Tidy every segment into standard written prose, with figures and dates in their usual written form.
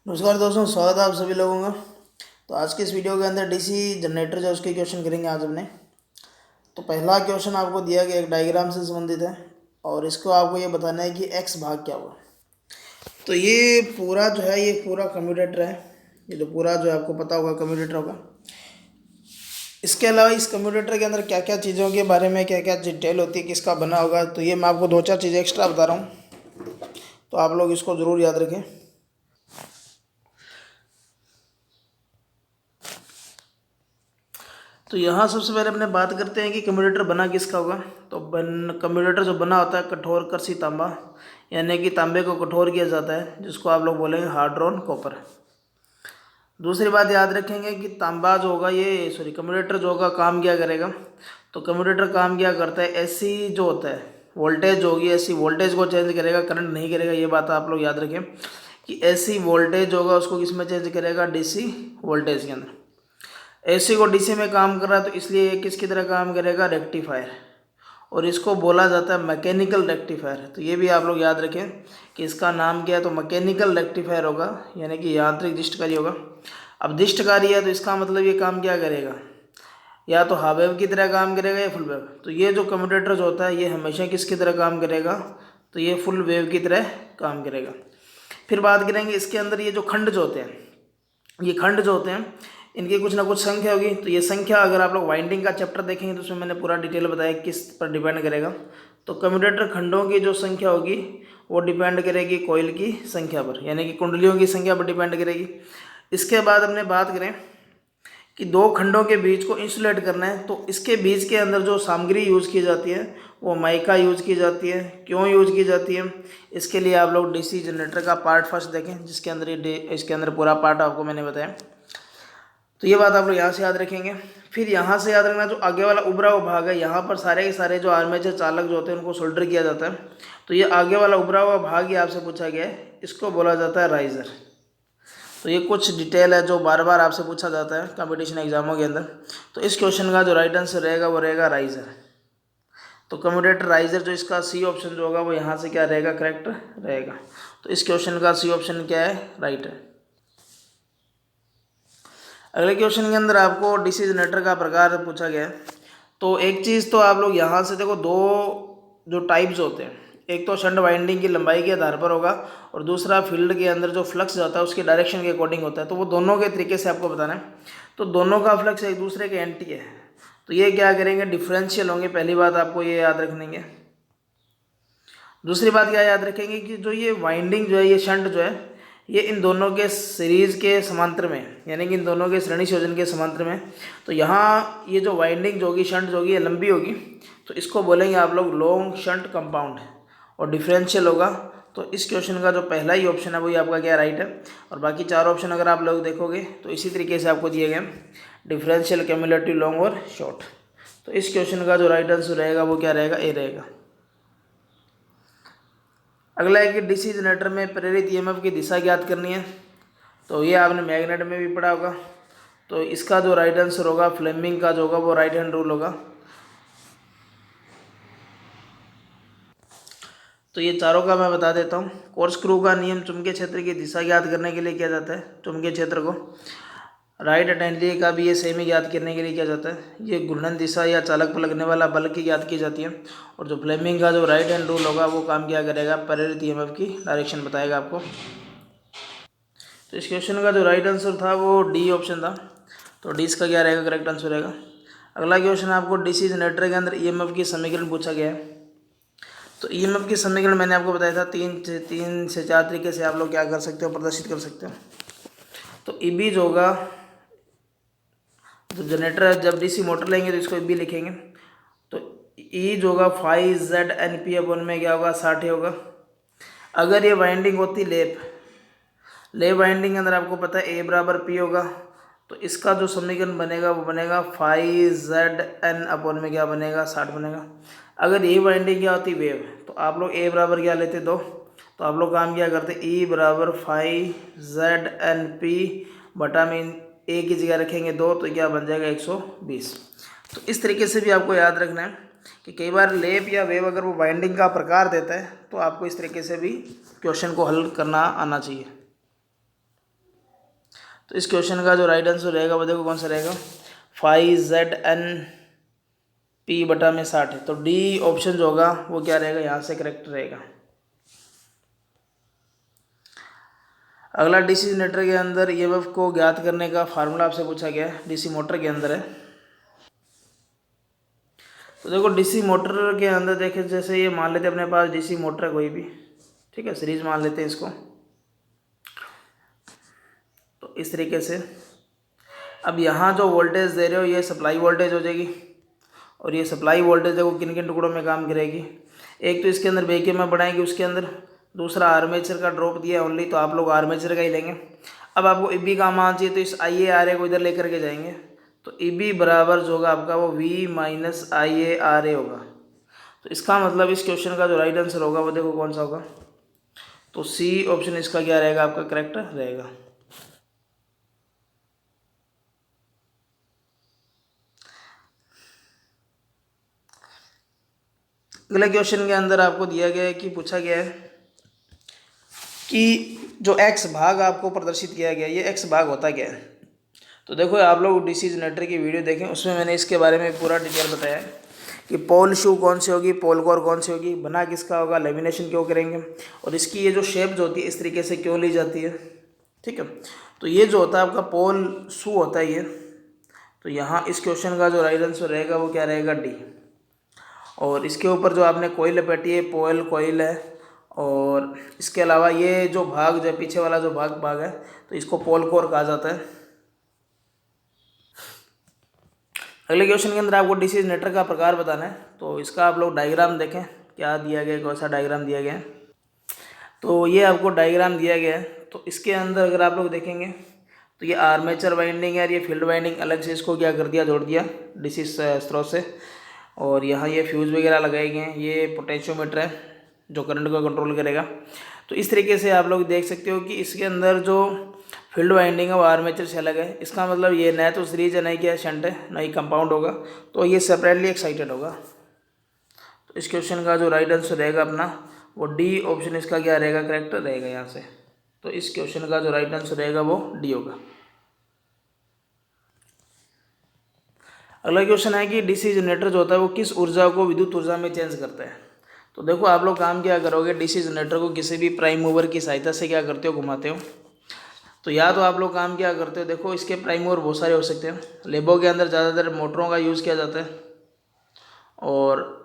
नमस्कार दोस्तों, स्वागत है आप सभी लोगों का। तो आज के इस वीडियो के अंदर डीसी जनरेटर जो उसके क्वेश्चन करेंगे आज अपने। तो पहला क्वेश्चन आपको दिया गया एक डायग्राम से संबंधित है और इसको आपको ये बताना है कि एक्स भाग क्या हुआ। तो ये पूरा जो है ये पूरा कम्यूटेटर है। ये जो पूरा जो है आपको पता होगा कम्यूटेटर होगा। इसके अलावा इस कम्यूटेटर के अंदर क्या क्या चीज़ों के बारे में क्या क्या डिटेल होती है, किसका बना होगा, तो ये मैं आपको दो चार चीज़ें एक्स्ट्रा बता रहा हूँ, तो आप लोग इसको ज़रूर याद रखें। तो यहाँ सबसे पहले अपने बात करते हैं कि कम्यूटेटर बना किसका होगा। तो कम्यूटेटर जो बना होता है कठोर कृषि तांबा, यानी कि तांबे को कठोर किया जाता है, जिसको आप लोग बोलेंगे हार्ड ड्रॉन कॉपर। दूसरी बात याद रखेंगे कि तांबा जो होगा कम्यूटेटर जो होगा काम क्या करेगा। तो कम्यूटेटर काम क्या करता है, एसी जो होता है वोल्टेज होगी, एसी वोल्टेज को चेंज करेगा, करंट नहीं करेगा। ये बात आप लोग याद रखें कि एसी वोल्टेज होगा उसको किस में चेंज करेगा, डीसी वोल्टेज के अंदर। एसी को डीसी में काम कर रहा है तो इसलिए ये किसकी तरह काम करेगा, रेक्टिफायर, और इसको बोला जाता है मैकेनिकल रेक्टिफायर। तो ये भी आप लोग याद रखें कि इसका नाम क्या है, तो मैकेनिकल रेक्टिफायर होगा, यानी कि यांत्रिक दिष्टकारी होगा। अब दिष्टकारी है तो इसका मतलब ये काम क्या करेगा, या तो हाफ वेव की तरह काम करेगा या फुल वेव। तो ये जो कम्यूटेटर जो होता है ये हमेशा किसकी तरह काम करेगा, तो ये फुल वेव की तरह काम करेगा। फिर बात करेंगे इसके अंदर ये जो खंड जो होते हैं, ये खंड जो होते हैं इनकी कुछ ना कुछ संख्या होगी। तो ये संख्या अगर आप लोग वाइंडिंग का चैप्टर देखेंगे तो उसमें मैंने पूरा डिटेल बताया किस पर डिपेंड करेगा। तो कम्यूटेटर खंडों की जो संख्या होगी वो डिपेंड करेगी कॉइल की संख्या पर, यानी कि कुंडलियों की संख्या पर डिपेंड करेगी। इसके बाद हमने बात करें कि दो खंडों के बीच को इंसुलेट करना है, तो इसके बीच के अंदर जो सामग्री यूज़ की जाती है वो माइका यूज़ की जाती है। क्यों यूज़ की जाती है, इसके लिए आप लोग डीसी जनरेटर का पार्ट फर्स्ट देखें, जिसके अंदर इसके अंदर पूरा पार्ट आपको मैंने बताया। तो ये बात आप लोग यहाँ से याद रखेंगे। फिर यहाँ से याद रखना जो आगे वाला उभरा हुआ भाग है, यहाँ पर सारे के सारे जो आर्मेचर चालक जो होते हैं उनको सोल्डर किया जाता है। तो ये आगे वाला उभरा हुआ भाग ही आपसे पूछा गया है, इसको बोला जाता है राइजर। तो ये कुछ डिटेल है जो बार बार आपसे पूछा जाता है कंपटीशन एग्जामों के अंदर। तो इस क्वेश्चन का जो राइट आंसर रहेगा वो रहेगा राइजर। तो कम्यूटेटर राइजर जो इसका सी ऑप्शन जो होगा वो यहाँ से क्या रहेगा, करेक्ट रहेगा। तो इस क्वेश्चन का सी ऑप्शन क्या है, राइट है। अगले क्वेश्चन के अंदर आपको डीसी जनरेटर का प्रकार पूछा गया है। तो एक चीज़ तो आप लोग यहाँ से देखो, दो जो टाइप्स होते हैं, एक तो शंट वाइंडिंग की लंबाई के आधार पर होगा और दूसरा फील्ड के अंदर जो फ्लक्स जाता है उसके डायरेक्शन के अकॉर्डिंग होता है। तो वो दोनों के तरीके से आपको बताना है। तो दोनों का फ्लक्स एक दूसरे के एंटी है, तो ये क्या करेंगे, डिफरेंशियल होंगे। पहली बात आपको ये याद रखनी है। दूसरी बात क्या याद रखेंगे कि जो ये वाइंडिंग जो है, ये शंट जो है, ये इन दोनों के सीरीज के समांतर में, यानी कि इन दोनों के श्रेणी संयोजन के समांतर में। तो यहाँ ये जो वाइंडिंग जो होगी, शंट जो होगी, ये लंबी होगी, तो इसको बोलेंगे आप लोग लॉन्ग शंट कंपाउंड, और डिफरेंशियल होगा। तो इस क्वेश्चन का जो पहला ही ऑप्शन है वही आपका क्या, राइट है। और बाकी चार ऑप्शन अगर आप लोग देखोगे तो इसी तरीके से आपको दिए गए, डिफरेंशियल, क्यूमुलेटिव, लॉन्ग और शॉर्ट। तो इस क्वेश्चन का जो राइट आंसर रहेगा वो क्या रहेगा, ए रहेगा। अगला है कि डीसी जनरेटर में प्रेरित ईएमएफ की दिशा ज्ञात करनी है। तो ये आपने मैग्नेट में भी पढ़ा होगा। तो इसका जो राइट आंसर होगा, फ्लेमिंग का जो होगा वो राइट हैंड रूल होगा। तो ये चारों का मैं बता देता हूँ। कोर्स्क्रू का नियम चुंबकीय क्षेत्र की दिशा ज्ञात करने के लिए किया जाता है, चुंबकीय क्षेत्र को। राइट हैंड का भी ये सेम ही ज्ञात करने के लिए किया जाता है। ये घूर्णन दिशा या चालक पर लगने वाला बल की ज्ञात की जाती है। और जो फ्लेमिंग का जो राइट हैंड रूल होगा वो काम क्या करेगा, प्रेरित ईएमएफ की डायरेक्शन बताएगा आपको। तो इस क्वेश्चन का जो राइट आंसर था वो डी ऑप्शन था। तो डी इसका क्या रहेगा, करेक्ट आंसर रहेगा। अगला क्वेश्चन आपको डीसी जनरेटर के अंदर ईएमएफ की समीकरण पूछा गया है। तो ईएमएफ की समीकरण मैंने आपको बताया था, तीन से चार तरीके से आप लोग क्या कर सकते हो, प्रदर्शित कर सकते हो। तो ईबी जो होगा, तो जनरेटर जब डीसी मोटर लेंगे तो इसको ईबी लिखेंगे। तो ई जो होगा 5ZNP अपन में क्या होगा, 60 होगा। अगर ये वाइंडिंग होती लेप वाइंडिंग के अंदर आपको पता है ए बराबर पी होगा। तो इसका जो समीकरण बनेगा वो बनेगा 5ZN अपन में क्या बनेगा, 60 बनेगा। अगर ये वाइंडिंग क्या होती, वेव, तो आप लोग ए बराबर क्या लेते, 2। तो आप लोग काम क्या करते, ई बराबर 5ZNP बटा में ए की जगह रखेंगे 2, तो क्या बन जाएगा 120। तो इस तरीके से भी आपको याद रखना है कि कई बार लेप या वेव अगर वो वाइंडिंग का प्रकार देता है तो आपको इस तरीके से भी क्वेश्चन को हल करना आना चाहिए। तो इस क्वेश्चन का जो राइट आंसर रहेगा वो देखो कौन सा रहेगा, 5Zn/P/60 है। तो डी ऑप्शन जो होगा वो क्या रहेगा, यहाँ से करेक्ट रहेगा। अगला डीसी जनरेटर के अंदर ईएमएफ को ज्ञात करने का फार्मूला आपसे पूछा गया है, डीसी मोटर के अंदर है। तो देखो डीसी मोटर के अंदर देखे, जैसे ये मान लेते हैं अपने पास डीसी मोटर है कोई भी, ठीक है, सीरीज मान लेते हैं इसको। तो इस तरीके से अब यहाँ जो वोल्टेज दे रहे हो ये सप्लाई वोल्टेज हो जाएगी, और ये सप्लाई वोल्टेज देखो किन किन टुकड़ों में काम करेगी। एक तो इसके अंदर बैक ईएमएफ बढ़ाएंगे उसके अंदर, दूसरा आर्मेचर का ड्रॉप दिया है ओनली, तो आप लोग आर्मेचर का ही लेंगे। अब आपको ईबी का मान चाहिए तो इस IA/RA को इधर लेकर के जाएंगे, तो ईबी बराबर जो होगा आपका वो V - IA/RA होगा। तो इसका मतलब इस क्वेश्चन का जो राइट आंसर होगा वो देखो कौन सा होगा, तो सी ऑप्शन इसका क्या रहेगा, आपका करेक्ट रहेगा। अगले क्वेश्चन के अंदर आपको दिया गया है कि पूछा गया है कि जो एक्स भाग आपको प्रदर्शित किया गया, ये एक्स भाग होता क्या है। तो देखो आप लोग डीसी जनरेटर की वीडियो देखें, उसमें मैंने इसके बारे में पूरा डिटेल बताया है कि पोल शू कौन सी होगी, पोल कोर कौन सी होगी, बना किसका होगा, लेमिनेशन क्यों करेंगे, और इसकी ये जो शेप जो होती है इस तरीके से क्यों ली जाती है, ठीक है। तो ये जो होता है आपका पोल शू होता है ये। तो यहाँ इस क्वेश्चन का जो राइट आंसर रहेगा वो क्या रहेगा, डी। और इसके ऊपर जो आपने कोयल लपेटी है पोल कोयल है, और इसके अलावा ये जो भाग जो पीछे वाला जो भाग है तो इसको पोल कोर कहा जाता है। अगले क्वेश्चन के अंदर आपको डीसी जनरेटर का प्रकार बताना है, तो इसका आप लोग डायग्राम देखें क्या दिया गया है, कौन सा डायग्राम दिया गया है। तो ये आपको डायग्राम दिया गया है, तो इसके अंदर अगर आप लोग देखेंगे तो ये आर्मेचर वाइंडिंग है और ये फील्ड वाइंडिंग अलग से इसको क्या कर दिया, जोड़ दिया डीसी स्रोत से। और यहाँ ये फ्यूज़ वगैरह लगाए गए हैं, ये पोटेंशियोमीटर है जो करंट को कंट्रोल करेगा। तो इस तरीके से आप लोग देख सकते हो कि इसके अंदर जो फील्ड वाइंडिंग है वो आर्मेचर से अलग है। इसका मतलब ये न तो सीरीज है, नहीं क्या शंट है, नहीं कंपाउंड होगा, तो ये सेपरेटली एक्साइटेड होगा। तो इस क्वेश्चन का जो राइट आंसर रहेगा अपना वो डी ऑप्शन इसका क्या रहेगा, करेक्ट रहेगा यहाँ से। तो इस क्वेश्चन का जो राइट आंसर रहेगा वो डी होगा। अगला क्वेश्चन है कि डीसी जनरेटर जो होता है वो किस ऊर्जा को विद्युत ऊर्जा में चेंज करता है। तो देखो आप लोग काम क्या करोगे, डीसी जनरेटर को किसी भी प्राइम मूवर की सहायता से क्या करते हो, घुमाते हो। तो या तो आप लोग काम क्या करते हो, देखो इसके प्राइम मूवर बहुत सारे हो सकते हैं। लेबों के अंदर ज़्यादातर मोटरों का यूज़ किया जाता है, और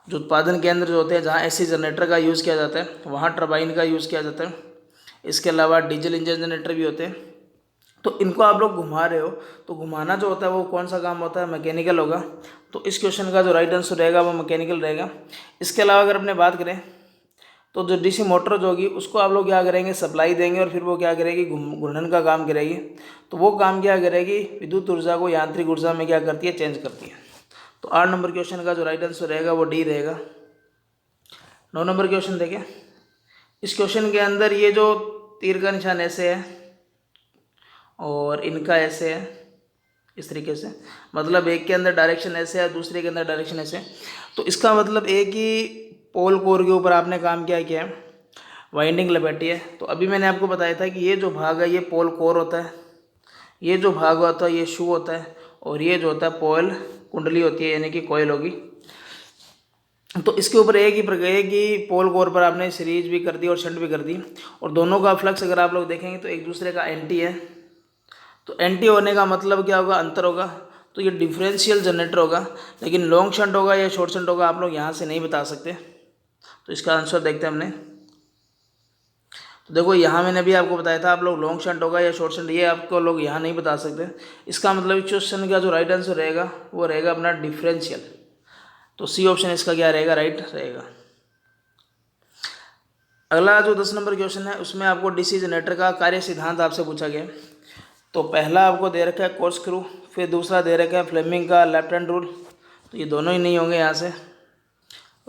जो उत्पादन केंद्र जो होते हैं जहाँ एसी जनरेटर का यूज़ किया जाता है वहाँ टरबाइन का यूज़ किया जाता है। इसके अलावा डीजल इंजन जनरेटर भी होते हैं। तो इनको आप लोग घुमा रहे हो, तो घुमाना जो होता है वो कौन सा काम होता है, मैकेनिकल होगा। तो इस क्वेश्चन का जो राइट आंसर रहेगा वो मैकेनिकल रहेगा। इसके अलावा अगर अपने बात करें तो जो डीसी मोटर जो होगी उसको आप लोग क्या करेंगे, सप्लाई देंगे, और फिर वो क्या करेगी, घूर्णन का काम करेगी। तो वो काम क्या करेगी, विद्युत ऊर्जा को यांत्रिक ऊर्जा में क्या करती है, चेंज करती है। तो 8 नंबर क्वेश्चन का जो राइट आंसर रहेगा वो डी रहेगा। 9 नंबर क्वेश्चन देखें। इस क्वेश्चन के अंदर ये जो तीर का निशान ऐसे है और इनका ऐसे है, इस तरीके से, मतलब एक के अंदर डायरेक्शन ऐसे है दूसरे के अंदर डायरेक्शन ऐसे है। तो इसका मतलब एक ही पोल कोर के ऊपर आपने काम क्या किया है, वाइंडिंग लपेटी है। तो अभी मैंने आपको बताया था कि ये जो भाग है ये पोल कोर होता है, ये जो भाग होता है ये शू होता है, और ये जो होता है पोल कुंडली होती है, यानी कि कॉइल होगी। तो इसके ऊपर एक ही पोल कोर पर आपने सीरीज भी कर दी और शंट भी कर दी, और दोनों का फ्लक्स अगर आप लोग देखेंगे तो एक दूसरे का एंटी है। तो एंटी होने का मतलब क्या होगा, अंतर होगा। तो ये डिफरेंशियल जनरेटर होगा, लेकिन लॉन्ग शंट होगा या शॉर्ट शंट होगा आप लोग यहाँ से नहीं बता सकते। तो इसका आंसर देखते हैं हमने। तो देखो यहाँ मैंने भी आपको बताया था, आप लोग लॉन्ग शंट होगा या शॉर्ट शंट ये आपको लोग यहाँ नहीं बता सकते। इसका मतलब इस क्वेश्चन का जो राइट आंसर रहेगा वो रहेगा अपना डिफरेंशियल। तो सी ऑप्शन इसका क्या रहेगा, राइट रहेगा। अगला जो 10 नंबर क्वेश्चन है उसमें आपको डीसी जनरेटर का कार्य सिद्धांत आपसे पूछा गया। तो पहला आपको दे रखा है कोर्स्क्रू, फिर दूसरा दे रखा है फ्लेमिंग का लेफ्ट हैंड रूल, तो ये दोनों ही नहीं होंगे यहाँ से।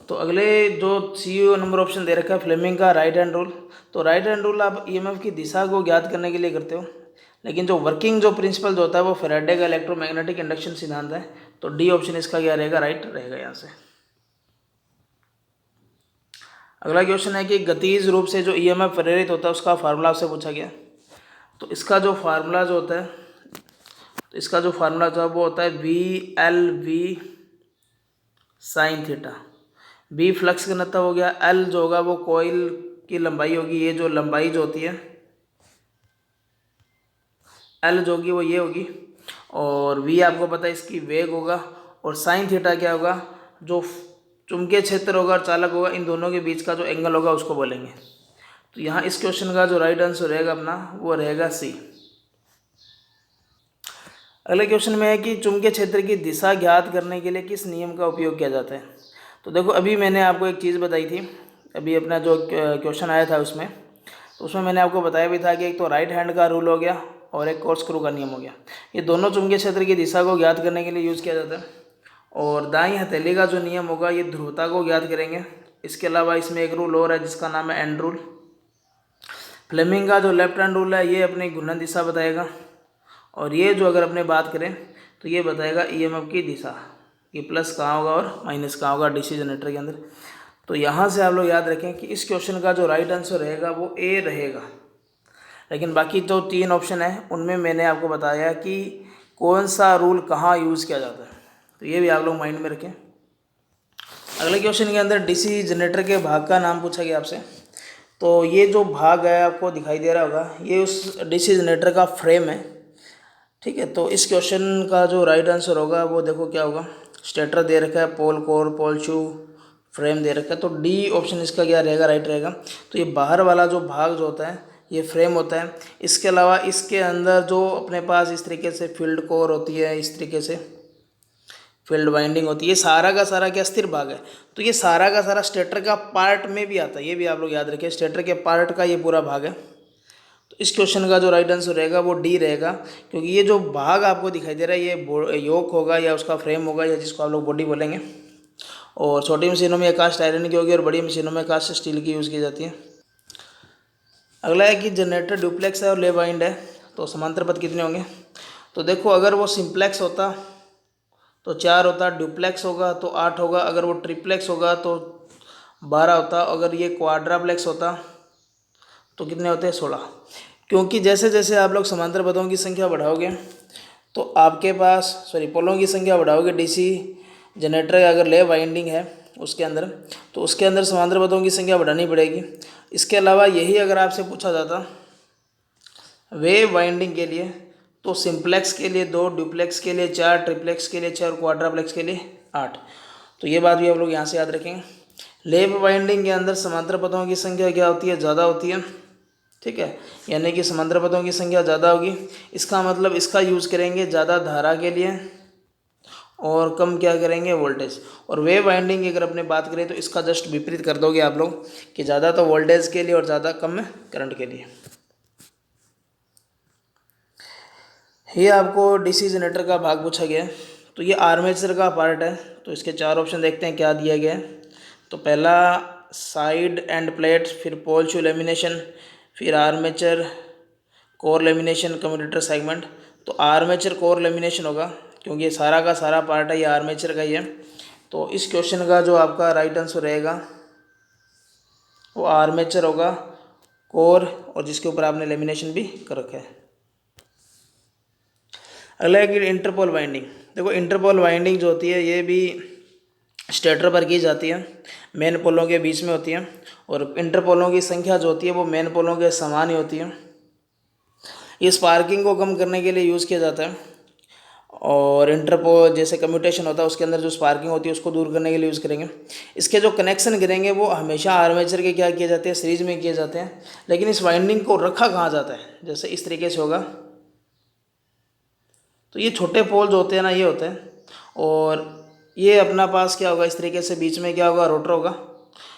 तो अगले जो सी नंबर ऑप्शन दे रखा है फ्लेमिंग का राइट हैंड रूल। तो राइट हैंड रूल आप ईएमएफ की दिशा को ज्ञात करने के लिए करते हो, लेकिन जो वर्किंग जो प्रिंसिपल जो होता है वो फैराडे का इलेक्ट्रोमैग्नेटिक इंडक्शन सिद्धांत है। तो डी ऑप्शन इसका क्या रहेगा, राइट रहेगा यहाँ से। अगला क्वेश्चन है कि गतिज रूप से जो ईएमएफ प्रेरित होता है उसका फार्मूला आपसे पूछा गया। तो इसका जो फार्मूला जो होता है, तो इसका जो फार्मूला जो है वो होता है VLV sine theta. V flux घनत्व हो गया, L जो होगा वो कोयल की लंबाई होगी, ये जो लंबाई जो होती है L जो होगी वो ये होगी, और V आपको पता है इसकी वेग होगा, और साइन थीटा क्या होगा, जो चुंबकीय क्षेत्र होगा और चालक होगा, इन दोनों के बीच का जो एंगल होगा उसको बोलेंगे। तो यहाँ इस क्वेश्चन का जो राइट आंसर रहेगा अपना वो रहेगा सी। अगले क्वेश्चन में है कि चुंबकीय क्षेत्र की दिशा ज्ञात करने के लिए किस नियम का उपयोग किया जाता है। तो देखो अभी मैंने आपको एक चीज़ बताई थी, अभी अपना जो क्वेश्चन आया था उसमें, तो उसमें मैंने आपको बताया भी था कि एक तो राइट हैंड का रूल हो गया और एक कॉर्कस्क्रू का नियम हो गया। ये दोनों चुंबकीय क्षेत्र की दिशा को ज्ञात करने के लिए यूज़ किया जाता है। और दाईं हथेली का जो नियम होगा ये ध्रुवता को ज्ञात करेंगे। इसके अलावा इसमें एक रूल और है जिसका नाम है एंड रूल। फ्लेमिंग का जो लेफ्ट हैंड रूल है ये अपनी घूर्णन दिशा बताएगा, और ये जो अगर अपने बात करें तो ये बताएगा ईएमएफ की दिशा, कि प्लस कहाँ होगा और माइनस कहाँ होगा डीसी जनरेटर के अंदर। तो यहाँ से आप लोग याद रखें कि इस क्वेश्चन का जो राइट आंसर रहेगा वो ए रहेगा। लेकिन बाकी जो 3 ऑप्शन है उनमें मैंने आपको बताया कि कौन सा रूल कहाँ यूज़ किया जाता है, तो ये भी आप लोग माइंड में रखें। अगले क्वेश्चन के अंदर डीसी जनरेटर के भाग का नाम पूछा गया आपसे। तो ये जो भाग है आपको दिखाई दे रहा होगा, ये उस डीसी जनरेटर का फ्रेम है, ठीक है। तो इस क्वेश्चन का जो राइट आंसर होगा वो देखो क्या होगा, स्टेटर दे रखा है, पोल कोर, पोल शू, फ्रेम दे रखा है, तो डी ऑप्शन इसका क्या रहेगा, राइट रहेगा। तो ये बाहर वाला जो भाग जो होता है ये फ्रेम होता है। इसके अलावा इसके अंदर जो अपने पास इस तरीके से फील्ड कोर होती है, इस तरीके से फील्ड वाइंडिंग होती है, ये सारा का सारा क्या स्थिर भाग है। तो ये सारा का सारा स्टेटर का पार्ट में भी आता है, ये भी आप लोग याद रखें, स्टेटर के पार्ट का ये पूरा भाग है। तो इस क्वेश्चन का जो राइट आंसर रहेगा वो डी रहेगा, क्योंकि ये जो भाग आपको दिखाई दे रहा है ये योक होगा या उसका फ्रेम होगा, या जिसको आप लोग बॉडी बोलेंगे। और छोटी मशीनों में कास्ट आयरन की होगी और बड़ी मशीनों में कास्ट स्टील की यूज़ की जाती है। अगला है कि जनरेटर ड्यूप्लेक्स है और ले वाइंड है, तो समांतर पथ कितने होंगे। तो देखो अगर वो सिंप्लेक्स होता तो 4 होता, ड्यूप्लेक्स होगा तो 8 होगा, अगर वो ट्रिप्लेक्स होगा तो 12 होता, अगर ये क्वाड्राप्लेक्स होता तो कितने होते हैं, 16। क्योंकि जैसे जैसे आप लोग समांतर पथों की संख्या बढ़ाओगे तो आपके पास पोलों की संख्या बढ़ाओगे, डीसी जनरेटर अगर ले वाइंडिंग है उसके अंदर, तो उसके अंदर समांतर पथों की संख्या बढ़ानी पड़ेगी। इसके अलावा यही अगर आपसे पूछा जाता वेव वाइंडिंग के लिए, तो सिंप्लेक्स के लिए 2, ड्यूप्लेक्स के लिए 4, ट्रिप्लेक्स के लिए 6 और क्वाड्राप्लेक्स के लिए 8। तो ये बात भी आप लोग यहाँ से याद रखेंगे। लेप वाइंडिंग के अंदर समांतर पथों की संख्या क्या होती है, ज़्यादा होती है, ठीक है, यानी कि समांतर पथों की संख्या ज़्यादा होगी। इसका मतलब इसका यूज़ करेंगे ज़्यादा धारा के लिए और कम क्या करेंगे, वोल्टेज। और वेव वाइंडिंग की अगर अपने बात करें तो इसका जस्ट विपरीत कर दोगे आप लोग, कि ज़्यादा तो वोल्टेज के लिए और ज़्यादा कम करंट के लिए। ये आपको डीसी जनरेटर का भाग पूछा गया है। तो ये आर्मेचर का पार्ट है, तो इसके 4 ऑप्शन देखते हैं क्या दिया गया है। तो पहला साइड एंड प्लेट, फिर पोल शू लेमिनेशन, फिर armature core lamination, commutator segment. तो आर्मेचर कोर लेमिनेशन होगा, क्योंकि ये सारा का सारा पार्ट है, ये आर्मेचर का ही है। तो इस क्वेश्चन का जो आपका राइट आंसर रहेगा वो आर्मेचर होगा कोर, और जिसके ऊपर आपने लेमिनेशन भी कर रखा है। अगला है कि इंटरपोल वाइंडिंग। देखो इंटरपोल वाइंडिंग जो होती है ये भी स्टेटर पर की जाती है, मेन पोलों के बीच में होती है, और इंटरपोलों की संख्या जो होती है वो मेन पोलों के समान ही होती है। ये स्पार्किंग को कम करने के लिए यूज़ किया जाता है, और इंटरपोल जैसे कम्यूटेशन होता है उसके अंदर जो स्पार्किंग होती है उसको दूर करने के लिए यूज़ करेंगे। इसके जो कनेक्शन गिरेंगे वो हमेशा आर्मेचर के क्या किए जाते हैं, सीरीज में किए जाते हैं। लेकिन इस वाइंडिंग को रखा कहाँ जाता है, जैसे इस तरीके से होगा, तो ये छोटे पोल जो होते हैं ना ये होते हैं, और ये अपना पास क्या होगा, इस तरीके से बीच में क्या होगा, रोटर होगा।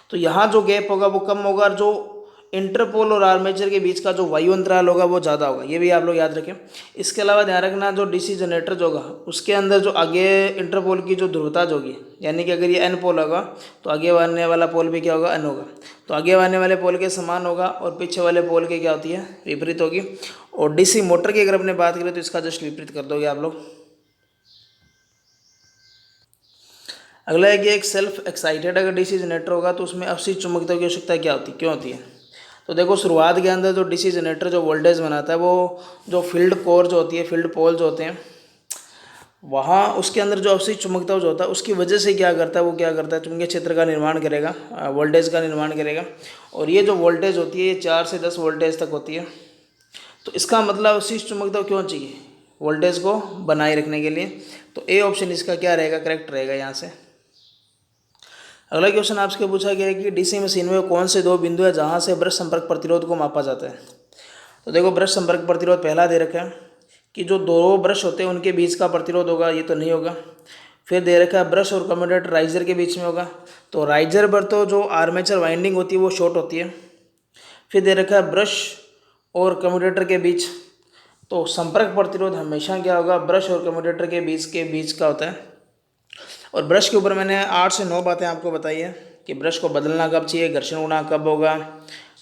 तो यहाँ जो गैप होगा वो कम होगा, और जो इंटरपोल और आर्मेचर के बीच का जो वायु अंतराल होगा वो ज़्यादा होगा, ये भी आप लोग याद रखें। इसके अलावा ध्यान रखना जो डीसी जनरेटर जो होगा उसके अंदर जो आगे इंटरपोल की जो ध्रुवता जो होगी, यानी कि अगर ये एन पोल होगा तो आगे आने वाला पोल भी क्या होगा, एन होगा। तो आगे आने वाले पोल के समान होगा और पीछे वाले पोल के क्या होती है, विपरीत होगी। और डीसी मोटर की अगर अपने बात करें तो इसका जस्ट विपरीत कर दोगे आप लोग। अगला है कि एक सेल्फ एक्साइटेड अगर डीसी जनरेटर होगा तो उसमें अवशिष्ट चुंबकत्व की आवश्यकता क्या होती है, क्यों होती है। तो देखो शुरुआत के अंदर जो डीसी जनरेटर जो वोल्टेज बनाता है वो जो फील्ड कोर जो होती है, फील्ड पोल जो होते हैं, वहाँ उसके अंदर जो आपसी चुंबकत्व जो होता है उसकी वजह से क्या करता है, वो क्या करता है, चुंबकीय क्षेत्र का निर्माण करेगा, वोल्टेज का निर्माण करेगा। और ये जो वोल्टेज होती है ये 4 से 10 वोल्टेज तक होती है। तो इसका मतलब अवशिष्ट चुंबकत्व क्यों चाहिए, वोल्टेज को बनाए रखने के लिए। तो ए ऑप्शन इसका क्या रहेगा, करेक्ट रहेगा यहाँ से। अगला क्वेश्चन आपसे पूछा गया है कि डीसी मशीन में कौन से दो बिंदु है जहाँ से ब्रश संपर्क प्रतिरोध को मापा जाता है। तो देखो ब्रश संपर्क प्रतिरोध पहला दे रखा है कि जो दो ब्रश होते हैं उनके बीच का प्रतिरोध होगा, ये तो नहीं होगा। फिर दे रखा है ब्रश और कम्यूटेटर राइजर के बीच में होगा, तो राइजर पर तो जो आर्मेचर वाइंडिंग होती है वो शॉर्ट होती है। फिर दे रखा है ब्रश और कम्यूटेटर के बीच, तो संपर्क प्रतिरोध हमेशा क्या होगा, ब्रश और कम्यूटेटर के बीच का होता है। और ब्रश के ऊपर मैंने 8 से 9 बातें आपको बताई है कि ब्रश को बदलना कब चाहिए, घर्षण गुणांक कब होगा,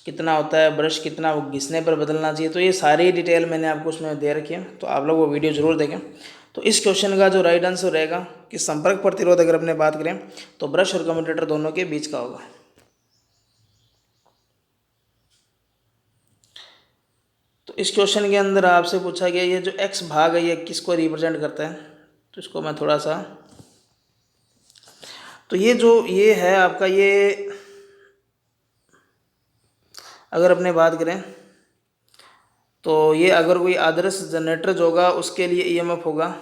कितना होता है, ब्रश कितना घिसने पर बदलना चाहिए। तो ये सारी डिटेल मैंने आपको उसमें दे रखी है, तो आप लोग वो वीडियो ज़रूर देखें। तो इस क्वेश्चन का जो राइट आंसर रहेगा कि संपर्क प्रतिरोध अगर अपने बात करें तो ब्रश और कम्यूटेटर दोनों के बीच का होगा। तो इस क्वेश्चन के अंदर आपसे पूछा गया ये जो x भाग है ये किसको रिप्रेजेंट करता है, तो इसको मैं थोड़ा सा, तो ये है आपका, ये अगर अपने बात करें तो ये अगर कोई आदर्श जनरेटर जो होगा उसके लिए ईएमएफ होगा,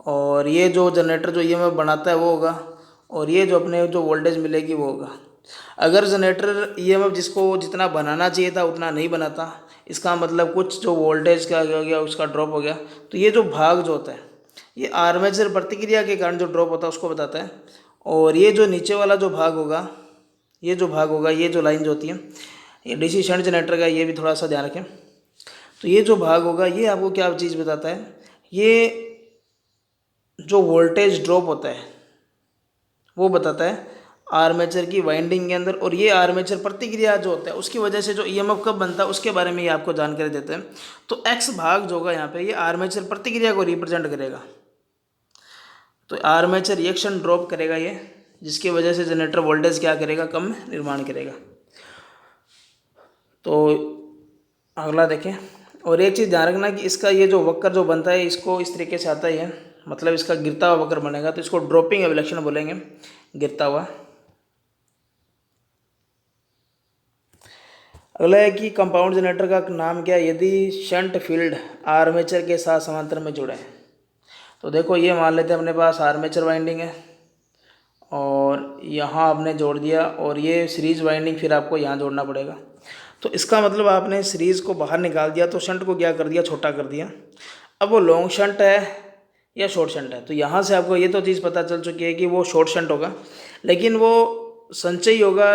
और ये जो जनरेटर जो ईएमएफ बनाता है वो होगा, और ये जो अपने जो वोल्टेज मिलेगी वो होगा। अगर जनरेटर ईएमएफ जिसको जितना बनाना चाहिए था उतना नहीं बनाता, इसका मतलब कुछ जो वोल्टेज का हो गया उसका ड्रॉप हो गया, तो ये जो भाग जो होता है ये आर्मेचर प्रतिक्रिया के कारण जो ड्रॉप होता है उसको बताता है। और ये जो नीचे वाला जो भाग होगा, ये जो लाइन जो होती है ये डीसी शंट जनरेटर का, ये भी थोड़ा सा ध्यान रखें। तो ये जो भाग होगा ये आपको क्या चीज़ बताता है, ये जो वोल्टेज ड्रॉप होता है वो बताता है आर्मेचर की वाइंडिंग के अंदर, और ये आर्मेचर प्रतिक्रिया जो होता है उसकी वजह से जो ईएमएफ कब बनता है उसके बारे में ये आपको जानकारी देते हैं। तो एक्स भाग जो होगा यहाँ पे ये आर्मेचर प्रतिक्रिया को रिप्रेजेंट करेगा, तो आर्मेचर रिएक्शन ड्रॉप करेगा ये, जिसकी वजह से जनरेटर वोल्टेज क्या करेगा, कम निर्माण करेगा। तो अगला देखें, और एक चीज़ ध्यान रखना कि इसका ये जो वक्र जो बनता है इसको इस तरीके से आता है, मतलब इसका गिरता हुआ वक्र बनेगा, तो इसको ड्रॉपिंग एवलेक्शन बोलेंगे, गिरता हुआ। अगला है कि कंपाउंड जनरेटर का नाम क्या है यदि शंट फील्ड आर्मेचर के साथ समांतर में जुड़े। तो देखो ये मान लेते हैं अपने पास आर्मेचर वाइंडिंग है और यहाँ आपने जोड़ दिया, और ये सीरीज वाइंडिंग फिर आपको यहाँ जोड़ना पड़ेगा। तो इसका मतलब आपने सीरीज़ को बाहर निकाल दिया तो शंट को क्या कर दिया, छोटा कर दिया। अब वो लॉन्ग शंट है या शॉर्ट शंट है, तो यहाँ से आपको ये तो चीज़ पता चल चुकी है कि वो शॉर्ट शंट होगा, लेकिन वो संचयी होगा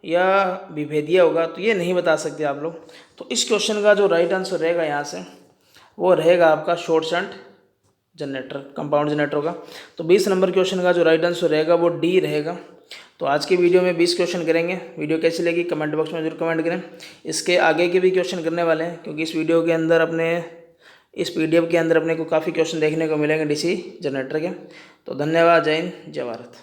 या विभेदीय होगा तो ये नहीं बता सकते आप लोग। तो इस क्वेश्चन का जो राइट आंसर रहेगा यहाँ से वो रहेगा आपका short shunt generator, compound generator होगा। तो 20 नंबर क्वेश्चन का जो राइट आंसर रहेगा वो डी रहेगा। तो आज की वीडियो में 20 क्वेश्चन करेंगे। वीडियो कैसी लगी कमेंट बॉक्स में जरूर कमेंट करें। इसके आगे के भी क्वेश्चन करने वाले हैं, क्योंकि इस वीडियो के अंदर इस पीडीएफ के अंदर अपने को काफ़ी क्वेश्चन देखने को मिलेंगे डीसी जनरेटर के। तो धन्यवाद, जय हिंद, जय भारत।